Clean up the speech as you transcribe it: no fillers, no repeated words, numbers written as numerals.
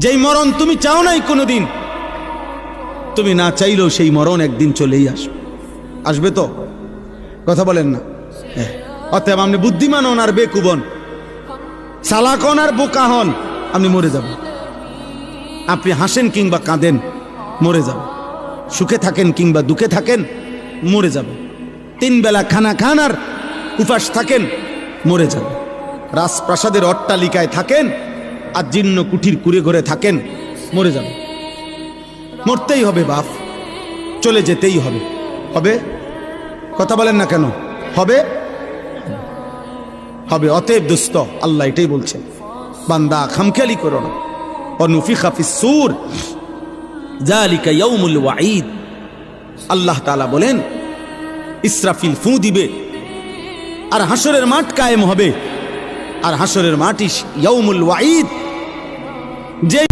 যেই মরণ তুমি চাও নাই কোনোদিন, তুমি না চাইলেও সেই মরণ একদিন চলেই আসবে। আসবে তো? কথা বলেন না? অতএব আপনি বুদ্ধিমান হন আর বেকুবন, চালাক হন আর বোকা হন, আপনি মরে যাবেন। আপনি হাসেন কিংবা কাঁদেন, মরে যাবেন। সুখে থাকেন কিংবা দুঃখে থাকেন, মরে যাবেন। 3 বেলা খানা খান আর উপাস থাকেন, মরে যাবেন। রাজপ্রাসাদের অট্টালিকায় থাকেন আর জীর্ণ কুঠির কুড়ে ঘরে থাকেন, মরে যাবেন। মরতেই হবে বাপ, চলে যেতেই হবে। হবে? কথা বলেন না কেন? হবে? হবে। অতএব দোস্ত, আল্লাহ এটাই বলছেন, বান্দা খামখেয়ালি করো না। অনুফিখা ফিস-সূর যালিকা ইয়াউমুল ওয়াঈদ। আল্লাহ তাআলা বলেন, ইসরাফিল ফু দিবে আর হাসরের মাঠ কায়েম হবে। আর হাসরের মাঠ ইয়াউমুল ওয়াঈদ, যে